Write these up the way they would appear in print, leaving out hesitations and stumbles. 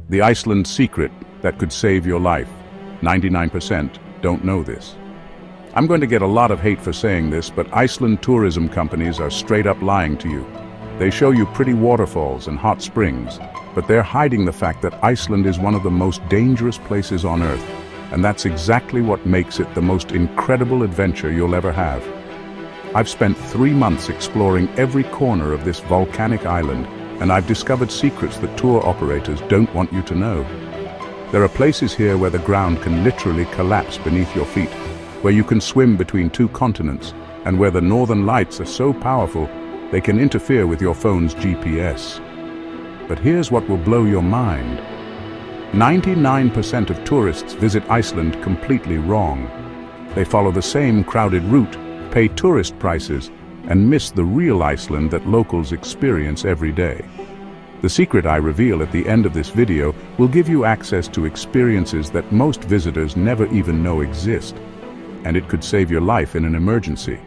The Iceland secret that could save your life. 99% don't know this. I'm going to get a lot of hate for saying this, but Iceland tourism companies are straight up lying to you. They show you pretty waterfalls and hot springs, but they're hiding the fact that Iceland is one of the most dangerous places on Earth, and that's exactly what makes it the most incredible adventure you'll ever have. I've spent 3 months exploring every corner of this volcanic island, and I've discovered secrets that tour operators don't want you to know. There are places here where the ground can literally collapse beneath your feet, where you can swim between 2 continents, and where the northern lights are so powerful they can interfere with your phone's GPS. But here's what will blow your mind. 99% of tourists visit Iceland completely wrong. They follow the same crowded route, pay tourist prices, and miss the real Iceland that locals experience every day. The secret I reveal at the end of this video will give you access to experiences that most visitors never even know exist, and it could save your life in an emergency.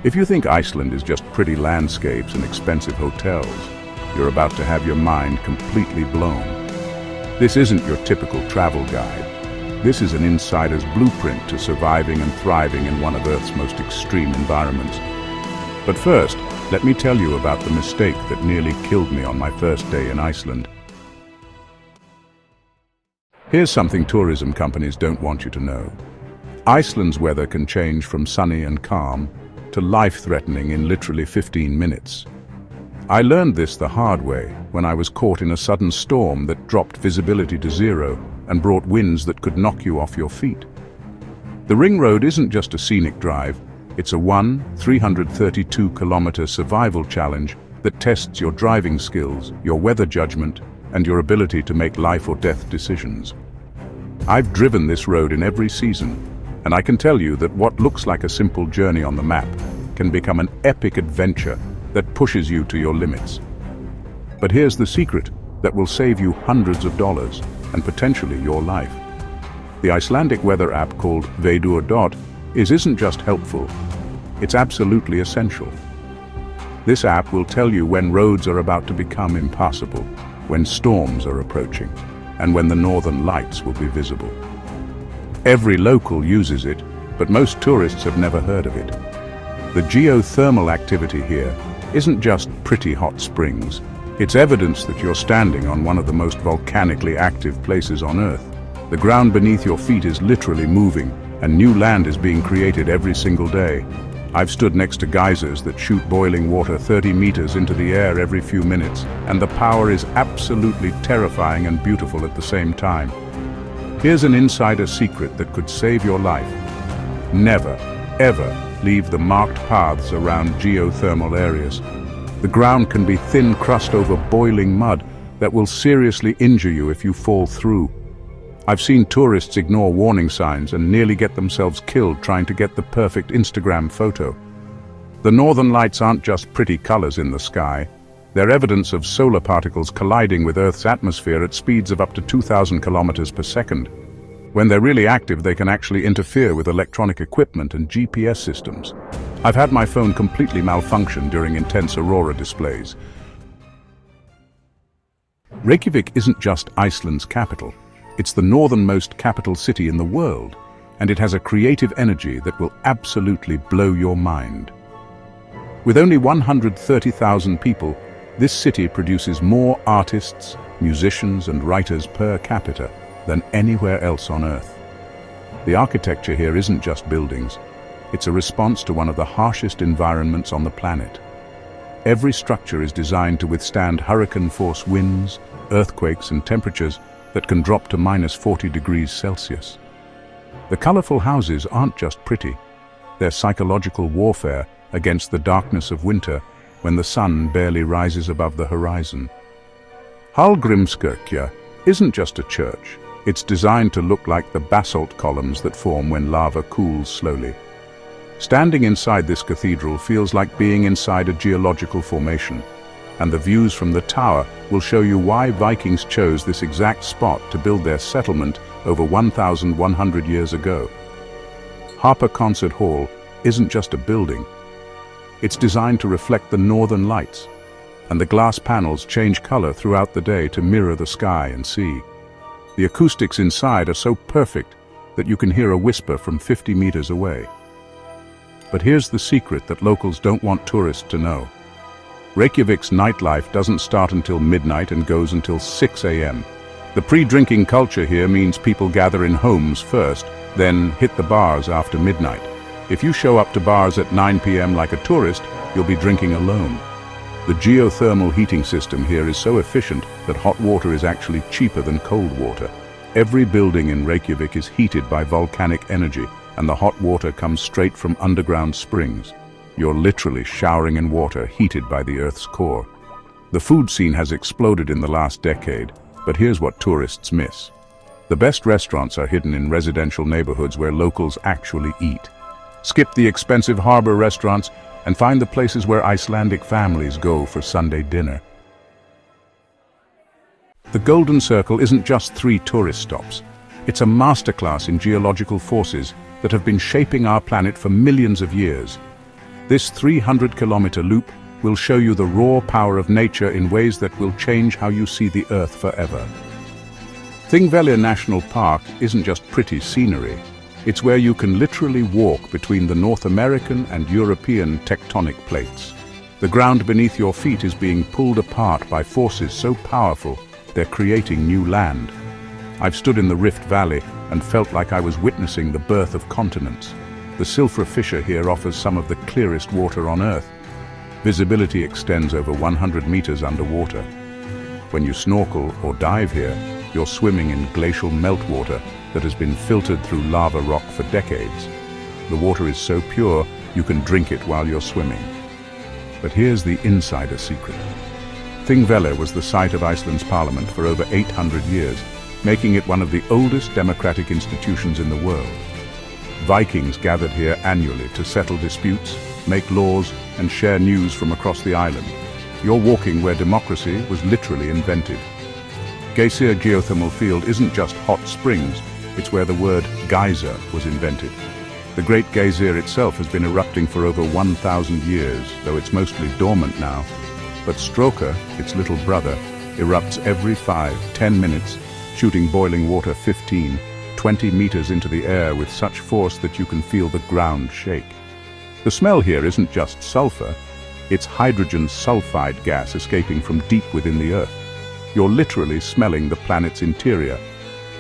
If you think Iceland is just pretty landscapes and expensive hotels, you're about to have your mind completely blown. This isn't your typical travel guide. This is an insider's blueprint to surviving and thriving in one of Earth's most extreme environments. But first, let me tell you about the mistake that nearly killed me on my first day in Iceland. Here's something tourism companies don't want you to know. Iceland's weather can change from sunny and calm to life-threatening in literally 15 minutes. I learned this the hard way when I was caught in a sudden storm that dropped visibility to 0 and brought winds that could knock you off your feet. The ring road isn't just a scenic drive, it's a 332-kilometer survival challenge that tests your driving skills, your weather judgment, and your ability to make life or death decisions. I've driven this road in every season, and I can tell you that what looks like a simple journey on the map can become an epic adventure that pushes you to your limits. But here's the secret that will save you hundreds of dollars and potentially your life. The Icelandic weather app called Veidur isn't just helpful, it's absolutely essential. This app will tell you when roads are about to become impassable, when storms are approaching, and when the northern lights will be visible. Every local uses it, but most tourists have never heard of it. The geothermal activity here isn't just pretty hot springs. It's evidence that you're standing on one of the most volcanically active places on Earth. The ground beneath your feet is literally moving, and new land is being created every single day. I've stood next to geysers that shoot boiling water 30 meters into the air every few minutes, and the power is absolutely terrifying and beautiful at the same time. Here's an insider secret that could save your life. Never, ever leave the marked paths around geothermal areas. The ground can be thin crust over boiling mud that will seriously injure you if you fall through. I've seen tourists ignore warning signs and nearly get themselves killed trying to get the perfect Instagram photo. The northern lights aren't just pretty colors in the sky. They're evidence of solar particles colliding with Earth's atmosphere at speeds of up to 2,000 kilometers per second. When they're really active, they can actually interfere with electronic equipment and GPS systems. I've had my phone completely malfunction during intense aurora displays. Reykjavik isn't just Iceland's capital. It's the northernmost capital city in the world, and it has a creative energy that will absolutely blow your mind. With only 130,000 people, this city produces more artists, musicians, and writers per capita than anywhere else on Earth. The architecture here isn't just buildings. It's a response to one of the harshest environments on the planet. Every structure is designed to withstand hurricane-force winds, earthquakes, and temperatures that can drop to -40 degrees Celsius. The colorful houses aren't just pretty. They're psychological warfare against the darkness of winter when the sun barely rises above the horizon. Hallgrímskirkja isn't just a church. It's designed to look like the basalt columns that form when lava cools slowly. Standing inside this cathedral feels like being inside a geological formation, and the views from the tower will show you why Vikings chose this exact spot to build their settlement over 1,100 years ago. Harper Concert Hall isn't just a building. It's designed to reflect the northern lights. and the glass panels change color throughout the day to mirror the sky and sea. The acoustics inside are so perfect that you can hear a whisper from 50 meters away. But here's the secret that locals don't want tourists to know. Reykjavik's nightlife doesn't start until midnight and goes until 6 a.m. The pre-drinking culture here means people gather in homes first, then hit the bars after midnight. If you show up to bars at 9 p.m. like a tourist, you'll be drinking alone. The geothermal heating system here is so efficient that hot water is actually cheaper than cold water. Every building in Reykjavik is heated by volcanic energy, and the hot water comes straight from underground springs. You're literally showering in water heated by the Earth's core. The food scene has exploded in the last decade, but here's what tourists miss. The best restaurants are hidden in residential neighborhoods where locals actually eat. Skip the expensive harbor restaurants and find the places where Icelandic families go for Sunday dinner. The Golden Circle isn't just 3 tourist stops. It's a masterclass in geological forces that have been shaping our planet for millions of years. This 300-kilometer loop will show you the raw power of nature in ways that will change how you see the Earth forever. Thingvellir National Park isn't just pretty scenery. It's where you can literally walk between the North American and European tectonic plates. The ground beneath your feet is being pulled apart by forces so powerful they're creating new land. I've stood in the Rift Valley and felt like I was witnessing the birth of continents. The Silfra fissure here offers some of the clearest water on Earth. Visibility extends over 100 meters underwater. When you snorkel or dive here, you're swimming in glacial meltwater that has been filtered through lava rock for decades. The water is so pure, you can drink it while you're swimming. But here's the insider secret. Thingvellir was the site of Iceland's parliament for over 800 years, making it one of the oldest democratic institutions in the world. Vikings gathered here annually to settle disputes, make laws, and share news from across the island. You're walking where democracy was literally invented. Glacier geothermal field isn't just hot springs, it's where the word geyser was invented. The Great Glacier itself has been erupting for over 1,000 years, though it's mostly dormant now. But Stroka, its little brother, erupts every 5-10 minutes, shooting boiling water 15-20 meters into the air with such force that you can feel the ground shake. The smell here isn't just sulfur, it's hydrogen sulfide gas escaping from deep within the Earth. You're literally smelling the planet's interior.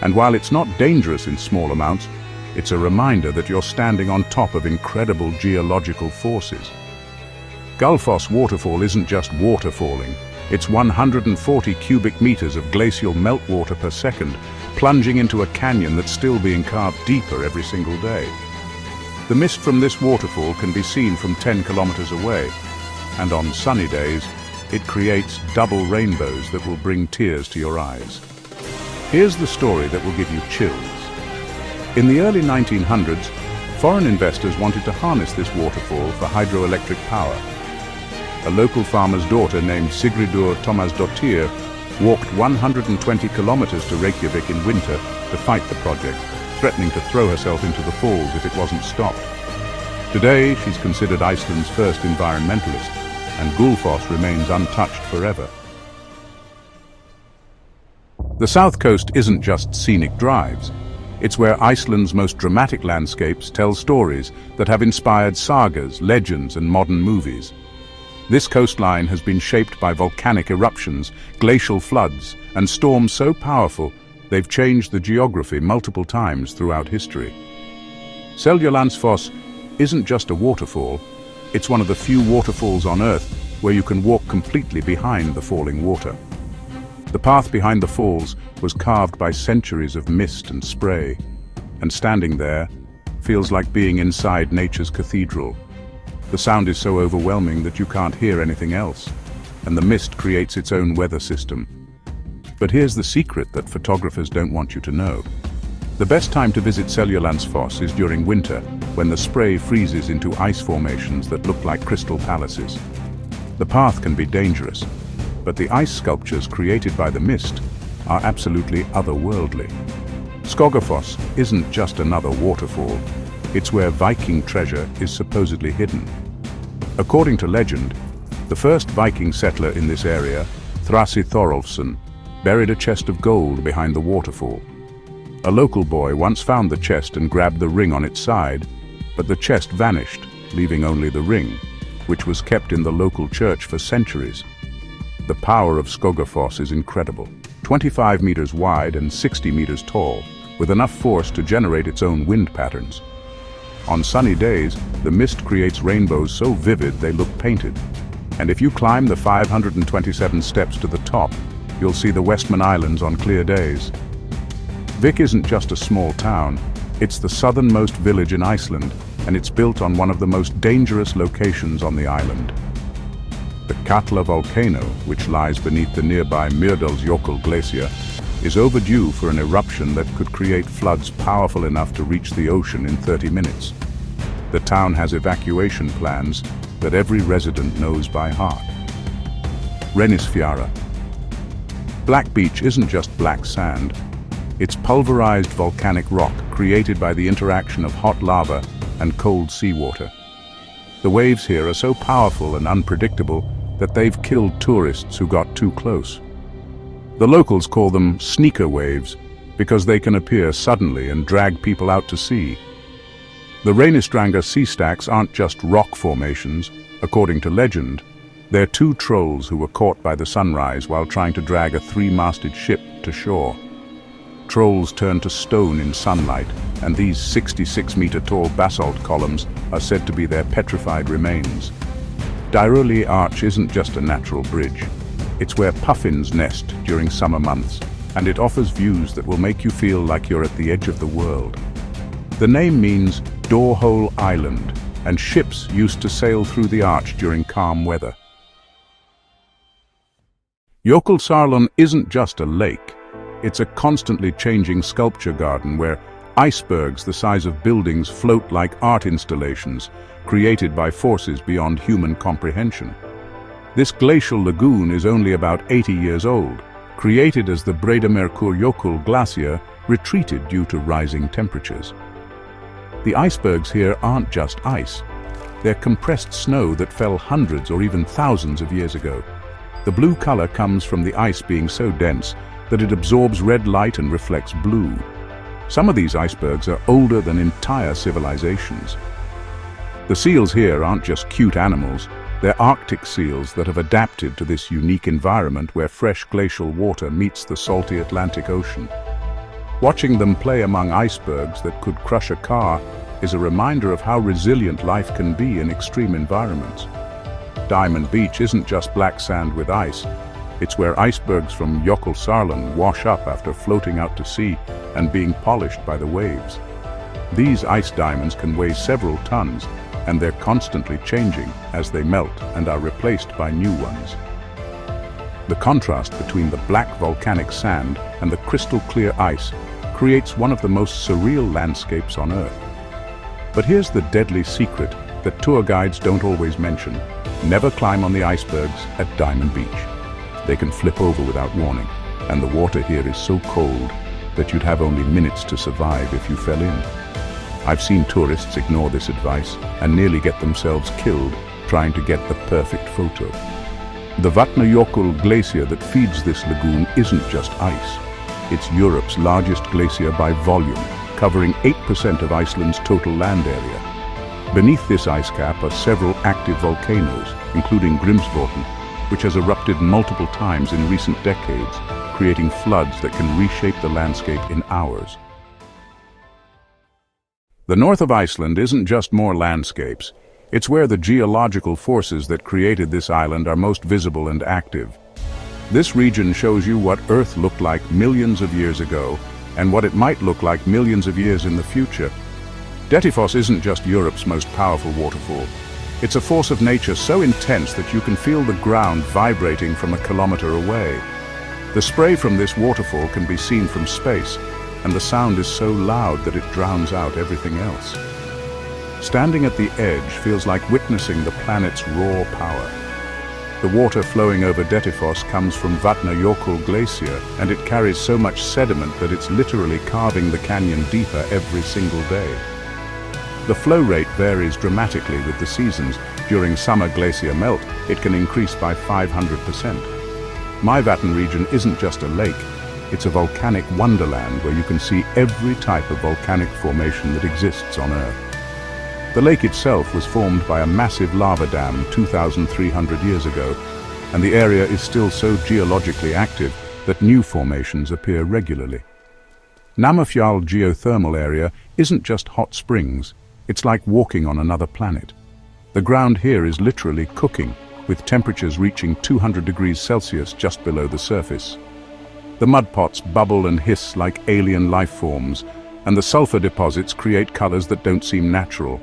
And while it's not dangerous in small amounts, it's a reminder that you're standing on top of incredible geological forces. Gullfoss waterfall isn't just water falling, it's 140 cubic meters of glacial meltwater per second, plunging into a canyon that's still being carved deeper every single day. The mist from this waterfall can be seen from 10 kilometers away, and on sunny days, it creates double rainbows that will bring tears to your eyes. Here's the story that will give you chills. In the early 1900s, foreign investors wanted to harness this waterfall for hydroelectric power. A local farmer's daughter named Sigridur Tómasdóttir walked 120 kilometers to Reykjavik in winter to fight the project, threatening to throw herself into the falls if it wasn't stopped. Today, she's considered Iceland's first environmentalist, and Gullfoss remains untouched forever. The south coast isn't just scenic drives. It's where Iceland's most dramatic landscapes tell stories that have inspired sagas, legends, and modern movies. This coastline has been shaped by volcanic eruptions, glacial floods, and storms so powerful they've changed the geography multiple times throughout history. Seljalandsfoss isn't just a waterfall, it's one of the few waterfalls on Earth where you can walk completely behind the falling water. The path behind the falls was carved by centuries of mist and spray, and standing there feels like being inside nature's cathedral. The sound is so overwhelming that you can't hear anything else, and the mist creates its own weather system. But here's the secret that photographers don't want you to know. The best time to visit Seljalandsfoss is during winter, when the spray freezes into ice formations that look like crystal palaces. The path can be dangerous, but the ice sculptures created by the mist are absolutely otherworldly. Skogafoss isn't just another waterfall, it's where Viking treasure is supposedly hidden. According to legend, The first Viking settler in this area, Thrasi Thorolfsson, buried a chest of gold behind the waterfall. A local boy once found the chest and grabbed the ring on its side, but the chest vanished, leaving only the ring, which was kept in the local church for centuries. The power of Skogafoss is incredible. 25 meters wide and 60 meters tall, with enough force to generate its own wind patterns. On sunny days, the mist creates rainbows so vivid they look painted. And if you climb the 527 steps to the top, you'll see the Westman Islands on clear days. Vik isn't just a small town, it's the southernmost village in Iceland, and it's built on one of the most dangerous locations on the island. The Katla volcano, which lies beneath the nearby Mýrdalsjökull Glacier, is overdue for an eruption that could create floods powerful enough to reach the ocean in 30 minutes. The town has evacuation plans that every resident knows by heart. Reykjavik. Black Beach isn't just black sand. It's pulverized volcanic rock created by the interaction of hot lava and cold seawater. The waves here are so powerful and unpredictable that they've killed tourists who got too close. The locals call them sneaker waves because they can appear suddenly and drag people out to sea. The Reynisdranger sea stacks aren't just rock formations. According to legend, they're two trolls who were caught by the sunrise while trying to drag a three-masted ship to shore. Trolls turn to stone in sunlight, and these 66-meter-tall basalt columns are said to be their petrified remains. Dyroli Arch isn't just a natural bridge. It's where puffins nest during summer months, and it offers views that will make you feel like you're at the edge of the world. The name means Door-hole Island, and ships used to sail through the arch during calm weather. Jökulsárlón isn't just a lake. It's a constantly changing sculpture garden where icebergs the size of buildings float like art installations created by forces beyond human comprehension. This glacial lagoon is only about 80 years old, created as the Breiðamerkurjökull Glacier retreated due to rising temperatures. The icebergs here aren't just ice. They're compressed snow that fell hundreds or even thousands of years ago. The blue color comes from the ice being so dense that it absorbs red light and reflects blue. Some of these icebergs are older than entire civilizations. The seals here aren't just cute animals, they're Arctic seals that have adapted to this unique environment where fresh glacial water meets the salty Atlantic Ocean. Watching them play among icebergs that could crush a car is a reminder of how resilient life can be in extreme environments. Diamond Beach isn't just black sand with ice. It's where icebergs from Jökulsárlón wash up after floating out to sea and being polished by the waves. These ice diamonds can weigh several tons, and they're constantly changing as they melt and are replaced by new ones. The contrast between the black volcanic sand and the crystal clear ice creates one of the most surreal landscapes on Earth. But here's the deadly secret that tour guides don't always mention. Never climb on the icebergs at Diamond Beach. They can flip over without warning, and the water here is so cold that you'd have only minutes to survive if you fell in. I've seen tourists ignore this advice and nearly get themselves killed trying to get the perfect photo. The Vatnajökull Glacier that feeds this lagoon isn't just ice. It's Europe's largest glacier by volume, covering 8% of Iceland's total land area. Beneath this ice cap are several active volcanoes, including Grímsvötn, which has erupted multiple times in recent decades, creating floods that can reshape the landscape in hours. The north of Iceland isn't just more landscapes. It's where the geological forces that created this island are most visible and active. This region shows you what Earth looked like millions of years ago and what it might look like millions of years in the future. Dettifoss isn't just Europe's most powerful waterfall. It's a force of nature so intense that you can feel the ground vibrating from a kilometer away. The spray from this waterfall can be seen from space, and the sound is so loud that it drowns out everything else. Standing at the edge feels like witnessing the planet's raw power. The water flowing over Dettifoss comes from Vatnajökull Glacier, and it carries so much sediment that it's literally carving the canyon deeper every single day. The flow rate varies dramatically with the seasons, during summer glacier melt, it can increase by 500%. Maivatn region isn't just a lake, it's a volcanic wonderland where you can see every type of volcanic formation that exists on Earth. The lake itself was formed by a massive lava dam 2,300 years ago, and the area is still so geologically active that new formations appear regularly. Namafjall geothermal area isn't just hot springs, it's like walking on another planet. The ground here is literally cooking, with temperatures reaching 200 degrees Celsius just below the surface. The mud pots bubble and hiss like alien life forms, and the sulfur deposits create colors that don't seem natural.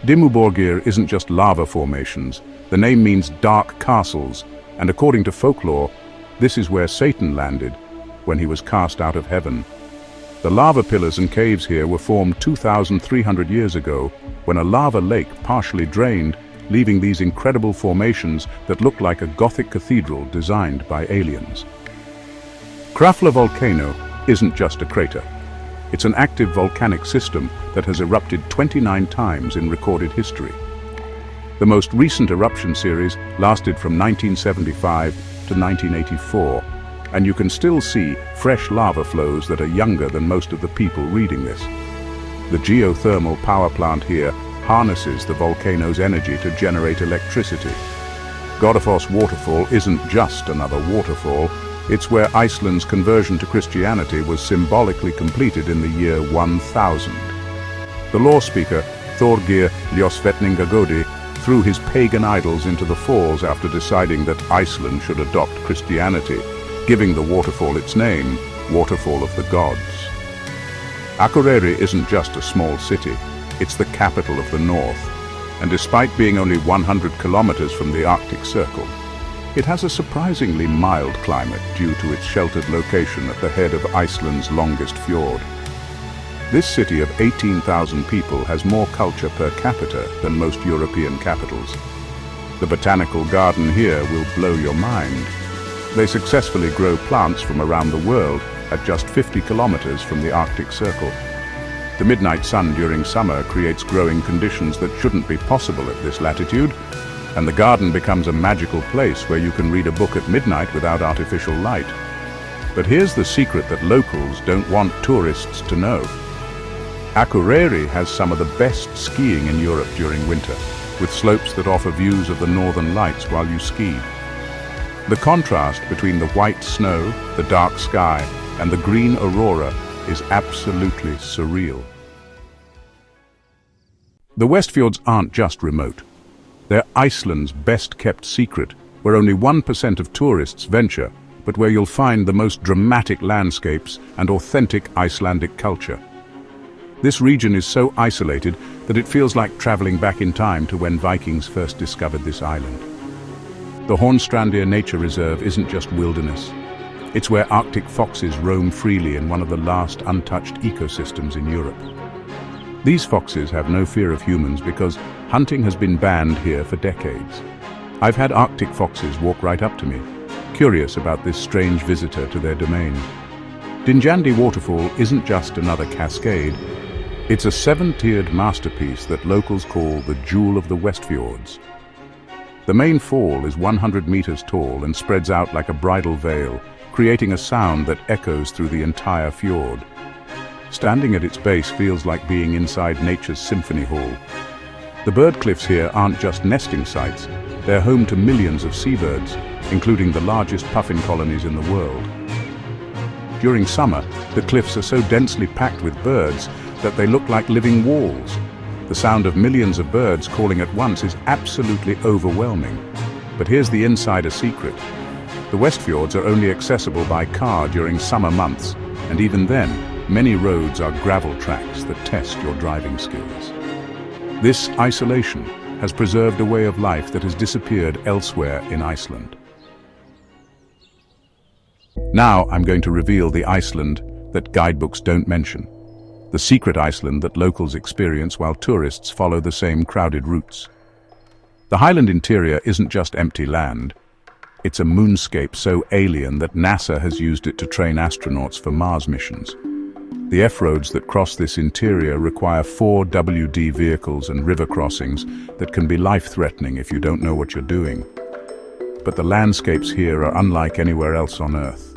Dimmuborgir isn't just lava formations. The name means dark castles, and according to folklore, this is where Satan landed when he was cast out of heaven. The lava pillars and caves here were formed 2,300 years ago when a lava lake partially drained, leaving these incredible formations that look like a Gothic cathedral designed by aliens. Krafla volcano isn't just a crater. It's an active volcanic system that has erupted 29 times in recorded history. The most recent eruption series lasted from 1975 to 1984, and you can still see fresh lava flows that are younger than most of the people reading this. The geothermal power plant here harnesses the volcano's energy to generate electricity. Godafoss waterfall isn't just another waterfall, it's where Iceland's conversion to Christianity was symbolically completed in the year 1000. The law speaker, Thorgeir Ljósvetningagodi, threw his pagan idols into the falls after deciding that Iceland should adopt Christianity, giving the waterfall its name, Waterfall of the Gods. Akureyri isn't just a small city, it's the capital of the north, and despite being only 100 kilometers from the Arctic Circle, it has a surprisingly mild climate due to its sheltered location at the head of Iceland's longest fjord. This city of 18,000 people has more culture per capita than most European capitals. The botanical garden here will blow your mind. They successfully grow plants from around the world at just 50 kilometers from the Arctic Circle. The midnight sun during summer creates growing conditions that shouldn't be possible at this latitude, and the garden becomes a magical place where you can read a book at midnight without artificial light. But here's the secret that locals don't want tourists to know. Akureyri has some of the best skiing in Europe during winter, with slopes that offer views of the northern lights while you ski. The contrast between the white snow, the dark sky, and the green aurora is absolutely surreal. The Westfjords aren't just remote. They're Iceland's best-kept secret, where only 1% of tourists venture, but where you'll find the most dramatic landscapes and authentic Icelandic culture. This region is so isolated that it feels like traveling back in time to when Vikings first discovered this island. The Hornstrandir Nature Reserve isn't just wilderness. It's where Arctic foxes roam freely in one of the last untouched ecosystems in Europe. These foxes have no fear of humans because hunting has been banned here for decades. I've had Arctic foxes walk right up to me, curious about this strange visitor to their domain. Dinjandi Waterfall isn't just another cascade. It's a 7-tiered masterpiece that locals call the Jewel of the Westfjords. The main fall is 100 meters tall and spreads out like a bridal veil, creating a sound that echoes through the entire fjord. Standing at its base feels like being inside nature's symphony hall. The bird cliffs here aren't just nesting sites, they're home to millions of seabirds, including the largest puffin colonies in the world. During summer, the cliffs are so densely packed with birds that they look like living walls. The sound of millions of birds calling at once is absolutely overwhelming. But here's the insider secret. The Westfjords are only accessible by car during summer months, and even then, many roads are gravel tracks that test your driving skills. This isolation has preserved a way of life that has disappeared elsewhere in Iceland. Now I'm going to reveal the Iceland that guidebooks don't mention. The secret Iceland that locals experience while tourists follow the same crowded routes. The highland interior isn't just empty land. It's a moonscape so alien that NASA has used it to train astronauts for Mars missions. The F-roads that cross this interior require 4 WD vehicles and river crossings that can be life-threatening if you don't know what you're doing. But the landscapes here are unlike anywhere else on Earth.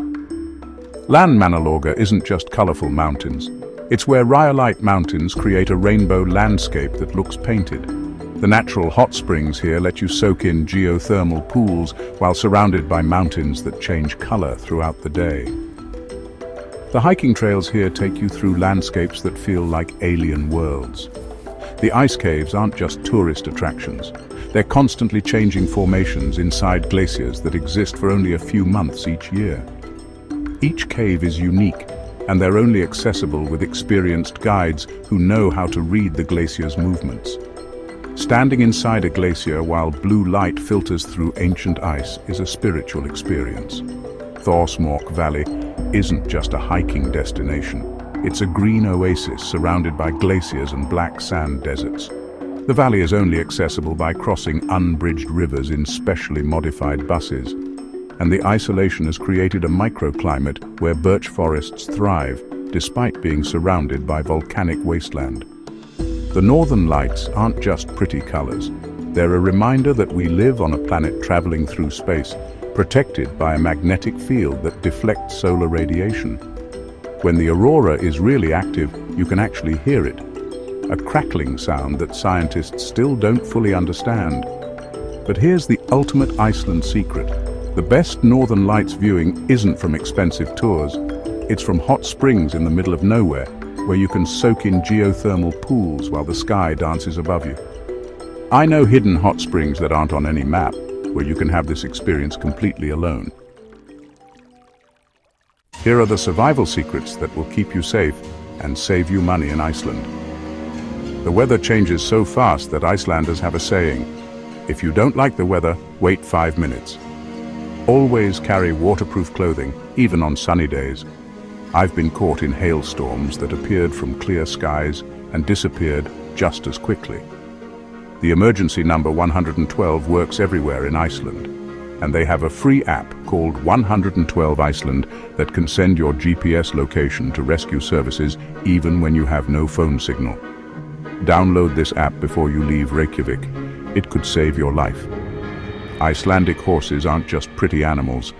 Landmannalaugar isn't just colorful mountains. It's where rhyolite mountains create a rainbow landscape that looks painted. The natural hot springs here let you soak in geothermal pools while surrounded by mountains that change color throughout the day. The hiking trails here take you through landscapes that feel like alien worlds. The ice caves aren't just tourist attractions. They're constantly changing formations inside glaciers that exist for only a few months each year. Each cave is unique, and they're only accessible with experienced guides who know how to read the glacier's movements. Standing inside a glacier while blue light filters through ancient ice is a spiritual experience. Thorsmork Valley isn't just a hiking destination. It's a green oasis surrounded by glaciers and black sand deserts. The valley is only accessible by crossing unbridged rivers in specially modified buses, and the isolation has created a microclimate where birch forests thrive despite being surrounded by volcanic wasteland. The northern lights aren't just pretty colors. They're a reminder that we live on a planet traveling through space, protected by a magnetic field that deflects solar radiation. When the aurora is really active, you can actually hear it, a crackling sound that scientists still don't fully understand. But here's the ultimate Iceland secret. The best northern lights viewing isn't from expensive tours. It's from hot springs in the middle of nowhere, where you can soak in geothermal pools while the sky dances above you. I know hidden hot springs that aren't on any map, where you can have this experience completely alone. Here are the survival secrets that will keep you safe and save you money in Iceland. The weather changes so fast that Icelanders have a saying: if you don't like the weather, wait 5 minutes. Always carry waterproof clothing, even on sunny days. I've been caught in hailstorms that appeared from clear skies and disappeared just as quickly. The emergency number 112 works everywhere in Iceland, and they have a free app called 112 Iceland that can send your GPS location to rescue services even when you have no phone signal. Download this app before you leave Reykjavik. It could save your life. Icelandic horses aren't just pretty animals.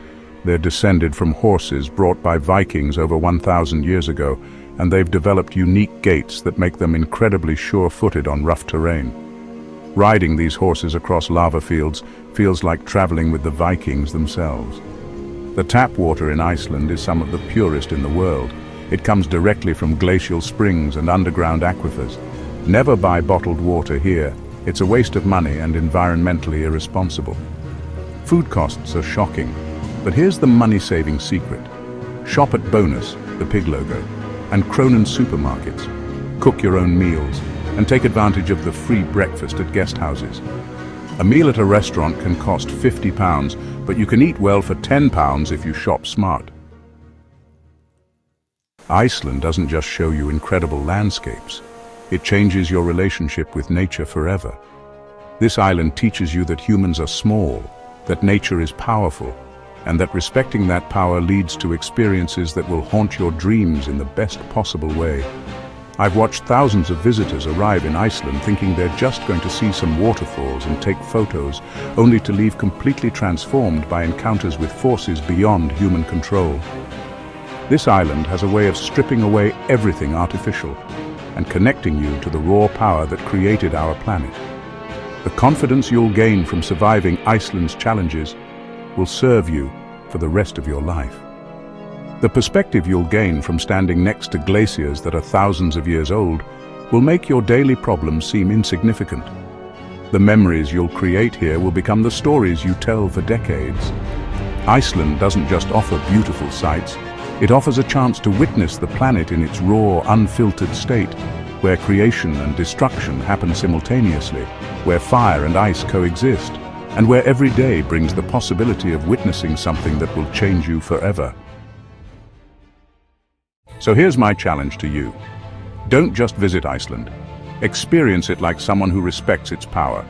They're descended from horses brought by Vikings over 1,000 years ago, and they've developed unique gaits that make them incredibly sure-footed on rough terrain. Riding these horses across lava fields feels like traveling with the Vikings themselves. The tap water in Iceland is some of the purest in the world. It comes directly from glacial springs and underground aquifers. Never buy bottled water here. It's a waste of money and environmentally irresponsible. Food costs are shocking. But here's the money-saving secret. Shop at Bonus, the pig logo, and Kronen supermarkets. Cook your own meals and take advantage of the free breakfast at guest houses. A meal at a restaurant can cost £50, but you can eat well for £10 if you shop smart. Iceland doesn't just show you incredible landscapes. It changes your relationship with nature forever. This island teaches you that humans are small, that nature is powerful, and that respecting that power leads to experiences that will haunt your dreams in the best possible way. I've watched thousands of visitors arrive in Iceland thinking they're just going to see some waterfalls and take photos, only to leave completely transformed by encounters with forces beyond human control. This island has a way of stripping away everything artificial and connecting you to the raw power that created our planet. The confidence you'll gain from surviving Iceland's challenges will serve you for the rest of your life. The perspective you'll gain from standing next to glaciers that are thousands of years old will make your daily problems seem insignificant. The memories you'll create here will become the stories you tell for decades. Iceland doesn't just offer beautiful sights, it offers a chance to witness the planet in its raw, unfiltered state, where creation and destruction happen simultaneously, where fire and ice coexist, and where every day brings the possibility of witnessing something that will change you forever. So here's my challenge to you. Don't just visit Iceland. Experience it like someone who respects its power.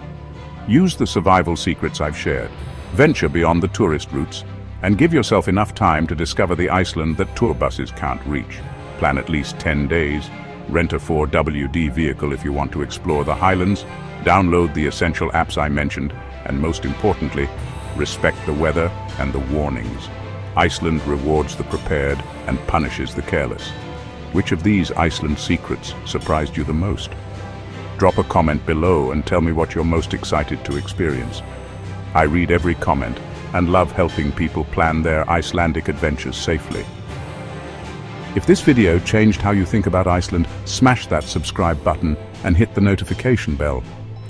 Use the survival secrets I've shared. Venture beyond the tourist routes, and give yourself enough time to discover the Iceland that tour buses can't reach. Plan at least 10 days. Rent a 4WD vehicle if you want to explore the highlands. Download the essential apps I mentioned, and most importantly, respect the weather and the warnings. Iceland rewards the prepared and punishes the careless. Which of these Iceland secrets surprised you the most? Drop a comment below and tell me what you're most excited to experience. I read every comment and love helping people plan their Icelandic adventures safely. If this video changed how you think about Iceland, smash that subscribe button and hit the notification bell.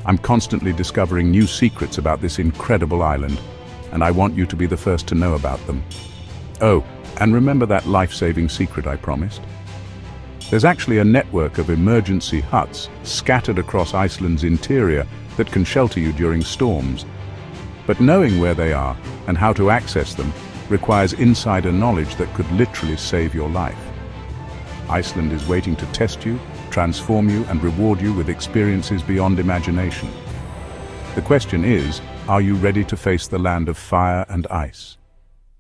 I'm constantly discovering new secrets about this incredible island, and I want you to be the first to know about them. Oh, and remember that life-saving secret I promised? There's actually a network of emergency huts scattered across Iceland's interior that can shelter you during storms. But knowing where they are and how to access them requires insider knowledge that could literally save your life. Iceland is waiting to test you, transform you, and reward you with experiences beyond imagination. The question is, are you ready to face the land of fire and ice?